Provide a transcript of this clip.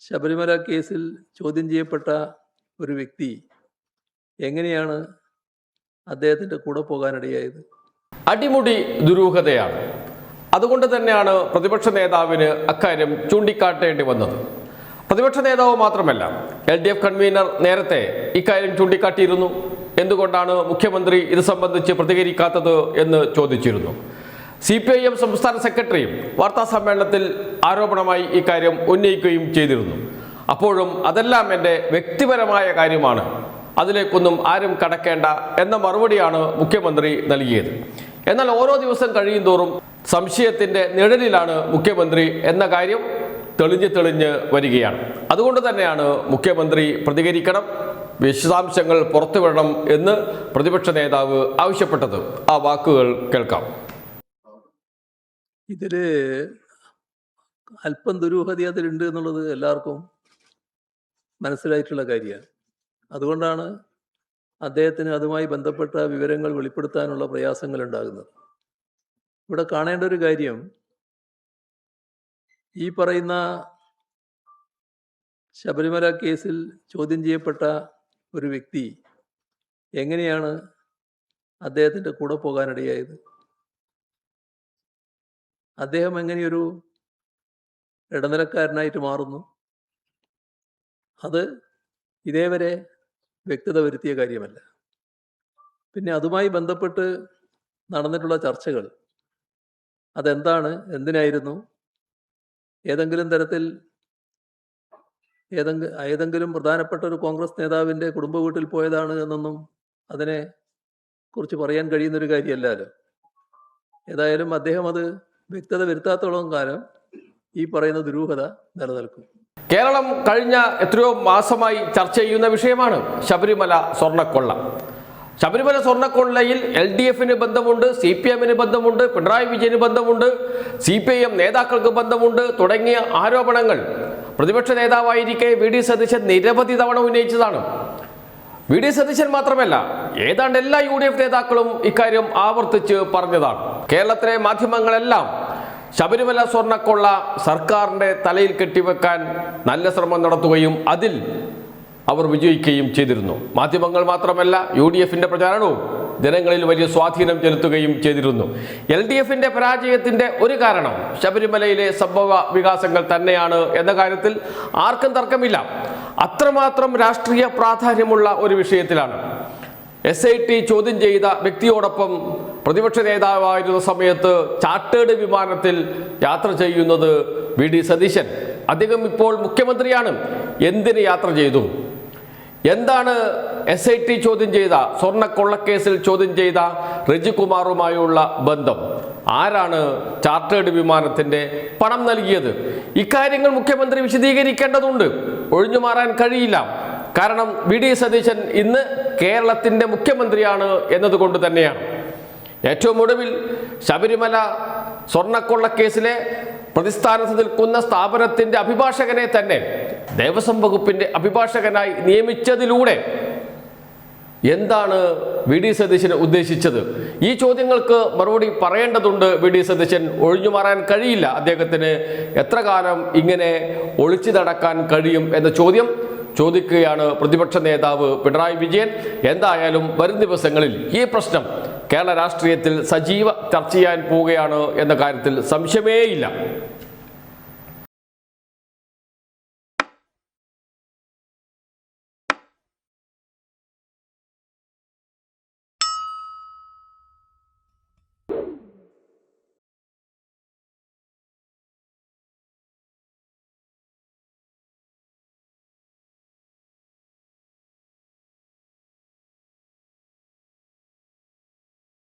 ശബരിമല കേസിൽ ചോദ്യം ചെയ്യപ്പെട്ട ഒരു വ്യക്തി എങ്ങനെയാണ് അദ്ദേഹത്തിൻ്റെ കൂടെ പോകാനിടയായത്? അടിമുടി ദുരൂഹതയാണ്. അതുകൊണ്ട് തന്നെയാണ് പ്രതിപക്ഷ നേതാവിന് അക്കാര്യം ചൂണ്ടിക്കാട്ടേണ്ടി വന്നത്. പ്രതിപക്ഷ നേതാവ് മാത്രമല്ല, LDF കൺവീനർ നേരത്തെ ഇക്കാര്യം ചൂണ്ടിക്കാട്ടിയിരുന്നു. എന്തുകൊണ്ടാണ് മുഖ്യമന്ത്രി ഇത് സംബന്ധിച്ച് പ്രതികരിക്കാത്തത് എന്ന് ചോദിച്ചിരുന്നു. CPIM സംസ്ഥാന സെക്രട്ടറിയും വാർത്താ സമ്മേളനത്തിൽ ആരോപണമായി ഇക്കാര്യം ഉന്നയിക്കുകയും ചെയ്തിരുന്നു. അപ്പോഴും അതെല്ലാം എൻ്റെ വ്യക്തിപരമായ കാര്യമാണ്, അതിലേക്കൊന്നും ആരും കടക്കേണ്ട എന്ന മറുപടിയാണ് മുഖ്യമന്ത്രി നൽകിയത്. എന്നാൽ ഓരോ ദിവസം കഴിയുന്തോറും സംശയത്തിൻ്റെ നിഴലിലാണ് മുഖ്യമന്ത്രി എന്ന കാര്യം തെളിഞ്ഞ് വരികയാണ്. അതുകൊണ്ട് തന്നെയാണ് മുഖ്യമന്ത്രി പ്രതികരിക്കണം, വിശദാംശങ്ങൾ പുറത്തുവിടണം എന്ന് പ്രതിപക്ഷ നേതാവ് ആവശ്യപ്പെട്ടത്. ആ വാക്കുകൾ കേൾക്കാം. ഇതില് അല്പം ദുരൂഹത അതിലുണ്ട് എന്നുള്ളത് എല്ലാവർക്കും മനസ്സിലായിട്ടുള്ള കാര്യമാണ്. അതുകൊണ്ടാണ് അദ്ദേഹത്തിന് അതുമായി ബന്ധപ്പെട്ട വിവരങ്ങൾ വെളിപ്പെടുത്താനുള്ള പ്രയാസങ്ങൾ ഉണ്ടാകുന്നത്. ഇവിടെ കാണേണ്ട ഒരു കാര്യം, ഈ പറയുന്ന ശബരിമല കേസിൽ ചോദ്യം ചെയ്യപ്പെട്ട ഒരു വ്യക്തി എങ്ങനെയാണ് അദ്ദേഹത്തിൻ്റെ കൂടെ പോകാനിടയായത്? അദ്ദേഹം എങ്ങനെയൊരു ഇടനിലക്കാരനായിട്ട് മാറുന്നു? അത് ഇതേവരെ വ്യക്തത വരുത്തിയ കാര്യമല്ല. പിന്നെ അതുമായി ബന്ധപ്പെട്ട് നടന്നിട്ടുള്ള ചർച്ചകൾ അതെന്താണ്, എന്തിനായിരുന്നു, ഏതെങ്കിലും തരത്തിൽ ഏതെങ്കിലും പ്രധാനപ്പെട്ട ഒരു കോൺഗ്രസ് നേതാവിൻ്റെ കുടുംബ വീട്ടിൽ പോയതാണ് എന്നൊന്നും അതിനെ കുറിച്ച് പറയാൻ കഴിയുന്നൊരു കാര്യമല്ലല്ലോ. ഏതായാലും അദ്ദേഹം അത് വ്യക്തത വരുത്താത്തോളം കാലം ഈ പറയുന്ന ദുരൂഹത നിലനിൽക്കും. കേരളം കഴിഞ്ഞ എത്രയോ മാസമായി ചർച്ച ചെയ്യുന്ന വിഷയമാണ് ശബരിമല സ്വർണ്ണക്കൊള്ള. ശബരിമല സ്വർണ്ണക്കൊള്ളയിൽ LDFന് ബന്ധമുണ്ട്, CPIMന് ബന്ധമുണ്ട്, പിണറായി വിജയന് ബന്ധമുണ്ട്, CPIM നേതാക്കൾക്ക് ബന്ധമുണ്ട് തുടങ്ങിയ ആരോപണങ്ങൾ പ്രതിപക്ഷ നേതാവായിരിക്കെ VD സതീശൻ നിരവധി തവണ ഉന്നയിച്ചതാണ്. VD സതീശൻ മാത്രമല്ല, ഏതാണ്ട് എല്ലാ UDF നേതാക്കളും ഇക്കാര്യം ആവർത്തിച്ച് പറഞ്ഞതാണ്. കേരളത്തിലെ മാധ്യമങ്ങളെല്ലാം ശബരിമല സ്വർണ്ണക്കൊള്ള സർക്കാരിൻ്റെ തലയിൽ കെട്ടിവെക്കാൻ നല്ല ശ്രമം നടത്തുകയും അതിൽ അവർ വിജയിക്കുകയും ചെയ്തിരുന്നു. മാധ്യമങ്ങൾ മാത്രമല്ല, UDFന്റെ പ്രചാരണവും ജനങ്ങളിൽ വലിയ സ്വാധീനം ചെലുത്തുകയും ചെയ്തിരുന്നു. LDFന്റെ പരാജയത്തിൻ്റെ ഒരു കാരണം ശബരിമലയിലെ സംഭവ വികാസങ്ങൾ തന്നെയാണ് എന്ന കാര്യത്തിൽ ആർക്കും തർക്കമില്ല. അത്രമാത്രം രാഷ്ട്രീയ പ്രാധാന്യമുള്ള ഒരു വിഷയത്തിലാണ് SIT ചോദ്യം ചെയ്ത വ്യക്തിയോടൊപ്പം പ്രതിപക്ഷ നേതാവായിരുന്ന സമയത്ത് ചാർട്ടേഡ് വിമാനത്തിൽ യാത്ര ചെയ്യുന്നത് VD സതീശൻ. അദ്ദേഹം ഇപ്പോൾ മുഖ്യമന്ത്രിയാണ്. എന്തിന് യാത്ര ചെയ്തു? എന്താണ് SIT ചോദ്യം ചെയ്ത സ്വർണ്ണക്കൊള്ളക്കേസിൽ ചോദ്യം ചെയ്ത റജികുമാറുമായുള്ള ബന്ധം? ആരാണ് ചാർട്ടേഡ് വിമാനത്തിൻ്റെ പണം നൽകിയത്? ഇക്കാര്യങ്ങൾ മുഖ്യമന്ത്രി വിശദീകരിക്കേണ്ടതുണ്ട്. ഒഴിഞ്ഞു മാറാൻ കഴിയില്ല. കാരണം VD സതീശൻ ഇന്ന് കേരളത്തിൻ്റെ മുഖ്യമന്ത്രിയാണ് എന്നതുകൊണ്ട് തന്നെയാണ്. ഏറ്റവും ഒടുവിൽ ശബരിമല സ്വർണ്ണക്കൊള്ളക്കേസിലെ പ്രതിസ്ഥാനത്ത് നിൽക്കുന്ന സ്ഥാപനത്തിൻ്റെ അഭിഭാഷകനെ തന്നെ ദേവസ്വം വകുപ്പിൻ്റെ അഭിഭാഷകനായി നിയമിച്ചതിലൂടെ എന്താണ് VD സതീശൻ ഉദ്ദേശിച്ചത്? ഈ ചോദ്യങ്ങൾക്ക് മറുപടി പറയേണ്ടതുണ്ട്. VD സതീശൻ ഒഴിഞ്ഞു മാറാൻ കഴിയില്ല. അദ്ദേഹത്തിന് എത്ര കാലം ഇങ്ങനെ ഒളിച്ചു നടക്കാൻ കഴിയും എന്ന ചോദ്യം ചോദിക്കുകയാണ് പ്രതിപക്ഷ നേതാവ് പിണറായി വിജയൻ. എന്തായാലും വരും ദിവസങ്ങളിൽ ഈ പ്രശ്നം കേരള രാഷ്ട്രീയത്തിൽ സജീവ ചർച്ച ചെയ്യാൻ പോവുകയാണ് എന്ന കാര്യത്തിൽ സംശയമേയില്ല.